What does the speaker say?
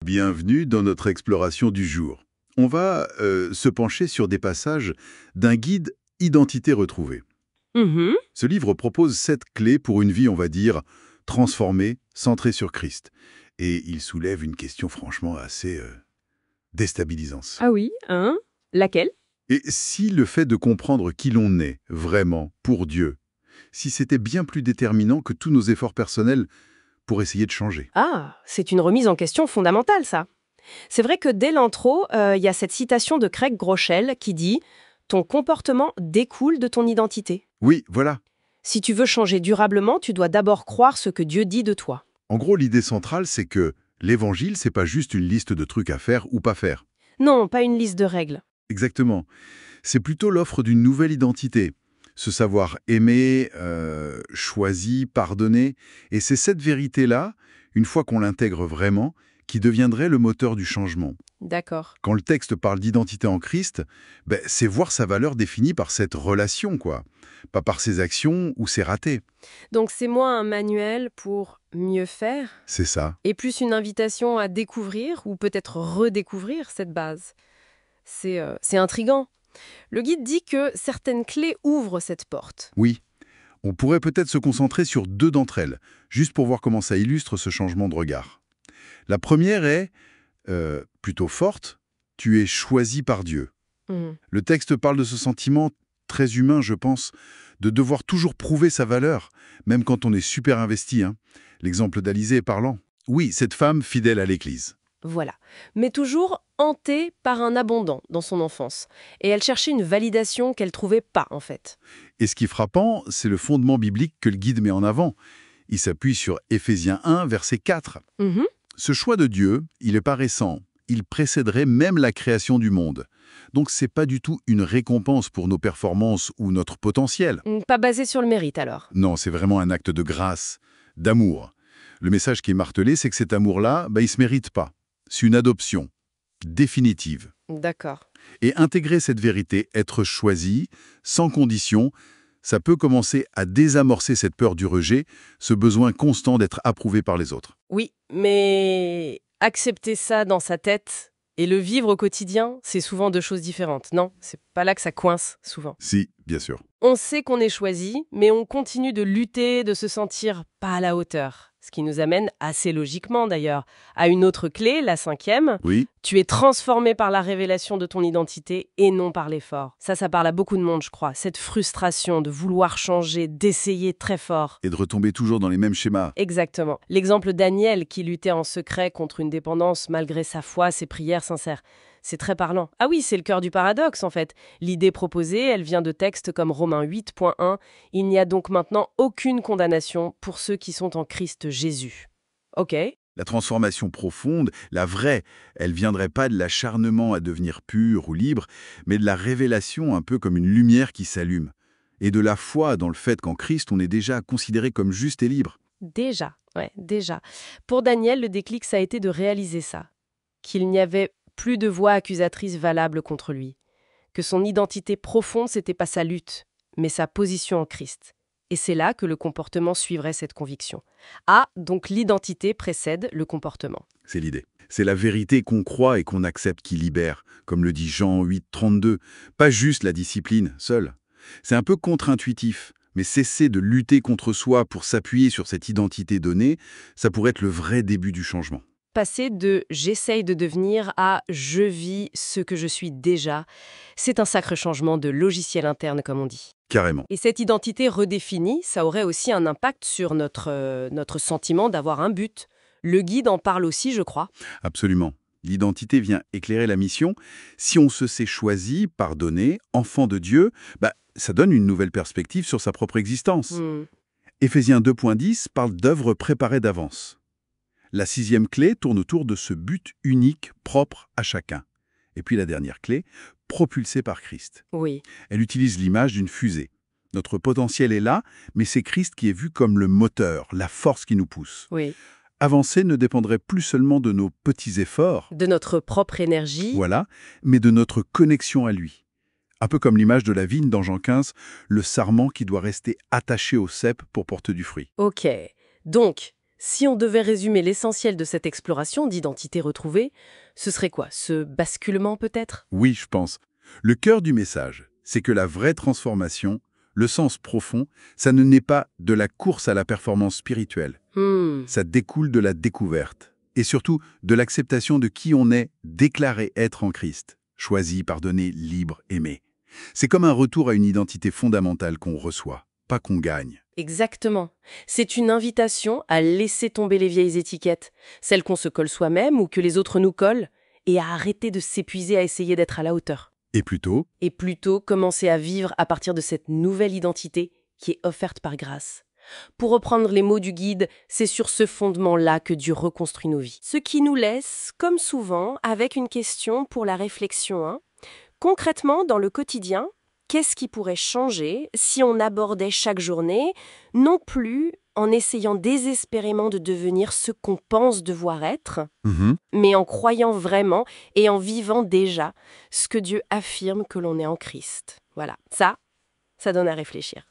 Bienvenue dans notre exploration du jour. On va se pencher sur des passages d'un guide Identité retrouvée. Mhm. Ce livre propose 7 clés pour une vie, on va dire, transformée, centrée sur Christ. Et il soulève une question franchement assez déstabilisante. Ah oui, hein? Laquelle? Et si le fait de comprendre qui l'on est, vraiment, pour Dieu, si c'était bien plus déterminant que tous nos efforts personnels pour essayer de changer? Ah, c'est une remise en question fondamentale, ça. C'est vrai que dès l'intro, il y a cette citation de Craig Groeschel qui dit « Ton comportement découle de ton identité. Oui, voilà. Si tu veux changer durablement, tu dois d'abord croire ce que Dieu dit de toi. En gros, l'idée centrale, c'est que l'évangile, c'est pas juste une liste de trucs à faire ou pas faire. » Non, pas une liste de règles. Exactement. C'est plutôt l'offre d'une nouvelle identité. Se savoir aimer, choisi, pardonner. Et c'est cette vérité-là, une fois qu'on l'intègre vraiment, qui deviendrait le moteur du changement. D'accord. Quand le texte parle d'identité en Christ, c'est voir sa valeur définie par cette relation, quoi. Pas par ses actions ou ses ratés. Donc c'est moins un manuel pour mieux faire C'est ça. et plus une invitation à découvrir ou peut-être redécouvrir cette base. C'est intriguant. Le guide dit que certaines clés ouvrent cette porte. Oui. On pourrait peut-être se concentrer sur 2 d'entre elles, juste pour voir comment ça illustre ce changement de regard. La première est, plutôt forte, « Tu es choisi par Dieu ». Mhm. Le texte parle de ce sentiment très humain, je pense, de devoir toujours prouver sa valeur, même quand on est super investi. Hein. L'exemple d'Alizée est parlant. Oui, cette femme fidèle à l'Église. Voilà. Mais toujours hantée par un abandon dans son enfance. Et elle cherchait une validation qu'elle trouvait pas, en fait. Et ce qui est frappant, c'est le fondement biblique que le guide met en avant. Il s'appuie sur Éphésiens 1, verset 4. Mhm. Ce choix de Dieu, il est pas récent. Il précéderait même la création du monde. Donc c'est pas du tout une récompense pour nos performances ou notre potentiel. Pas basé sur le mérite, alors. Non, c'est vraiment un acte de grâce, d'amour. Le message qui est martelé, c'est que cet amour-là, il se mérite pas. C'est une adoption, définitive. D'accord. Et intégrer cette vérité, être choisi, sans condition, ça peut commencer à désamorcer cette peur du rejet, ce besoin constant d'être approuvé par les autres. Oui, mais accepter ça dans sa tête et le vivre au quotidien, c'est souvent deux choses différentes. Non, c'est pas là que ça coince, souvent. Si, bien sûr. On sait qu'on est choisi, mais on continue de lutter, de se sentir pas à la hauteur. Ce qui nous amène, assez logiquement d'ailleurs, à une autre clé, la 5e. Oui, Tu es transformé par la révélation de ton identité et non par l'effort. Ça parle à beaucoup de monde, je crois. Cette frustration de vouloir changer, d'essayer très fort. et de retomber toujours dans les mêmes schémas. Exactement. L'exemple Daniel qui luttait en secret contre une dépendance malgré sa foi, ses prières sincères. C'est très parlant. Ah oui, c'est le cœur du paradoxe en fait. L'idée proposée, elle vient de textes comme Romains 8.1. Il n'y a donc maintenant aucune condamnation pour ceux qui sont en Christ Jésus. Ok. La transformation profonde, la vraie, elle viendrait pas de l'acharnement à devenir pur ou libre, mais de la révélation un peu comme une lumière qui s'allume. Et de la foi dans le fait qu'en Christ, on est déjà considéré comme juste et libre. Déjà. Pour Daniel, le déclic, ça a été de réaliser ça. Qu'il n'y avait plus de voix accusatrice valable contre lui. Que son identité profonde, c'était pas sa lutte, mais sa position en Christ. Et c'est là que le comportement suivrait cette conviction. Ah, donc l'identité précède le comportement. C'est l'idée. C'est la vérité qu'on croit et qu'on accepte qui libère, comme le dit Jean 8.32. Pas juste la discipline, seule. C'est un peu contre-intuitif, mais cesser de lutter contre soi pour s'appuyer sur cette identité donnée, ça pourrait être le vrai début du changement. Passer de « j'essaye de devenir » à « je vis ce que je suis déjà », c'est un sacré changement de logiciel interne, comme on dit. Carrément. Et cette identité redéfinie, ça aurait aussi un impact sur notre sentiment d'avoir un but. Le guide en parle aussi, je crois. Absolument. L'identité vient éclairer la mission. Si on se sait choisi, pardonné, enfant de Dieu, ça donne une nouvelle perspective sur sa propre existence. Éphésiens 2.10 parle d'œuvres préparées d'avance. La 6e clé tourne autour de ce but unique, propre à chacun. Et puis la dernière clé, propulsée par Christ. Oui. Elle utilise l'image d'une fusée. Notre potentiel est là, mais c'est Christ qui est vu comme le moteur, la force qui nous pousse. Oui. Avancer ne dépendrait plus seulement de nos petits efforts, De notre propre énergie. voilà, mais de notre connexion à lui. Un peu comme l'image de la vigne dans Jean 15, le sarment qui doit rester attaché au cep pour porter du fruit. Ok. Donc, Si on devait résumer l'essentiel de cette exploration d'identité retrouvée, ce serait quoi? Ce basculement peut-être? Oui, je pense. Le cœur du message, c'est que la vraie transformation, le sens profond, ça ne naît pas de la course à la performance spirituelle. Ça découle de la découverte. Et surtout, de l'acceptation de qui on est, déclaré être en Christ. Choisi, pardonné, libre, aimé. C'est comme un retour à une identité fondamentale qu'on reçoit, pas qu'on gagne. Exactement. C'est une invitation à laisser tomber les vieilles étiquettes, celles qu'on se colle soi-même ou que les autres nous collent, et à arrêter de s'épuiser à essayer d'être à la hauteur. Et plutôt, Et plutôt commencer à vivre à partir de cette nouvelle identité qui est offerte par grâce. Pour reprendre les mots du guide, c'est sur ce fondement-là que Dieu reconstruit nos vies. Ce qui nous laisse, comme souvent, avec une question pour la réflexion. Concrètement, dans le quotidien, qu'est-ce qui pourrait changer si on abordait chaque journée, non plus en essayant désespérément de devenir ce qu'on pense devoir être, mais en croyant vraiment et en vivant déjà ce que Dieu affirme que l'on est en Christ. Voilà, ça donne à réfléchir.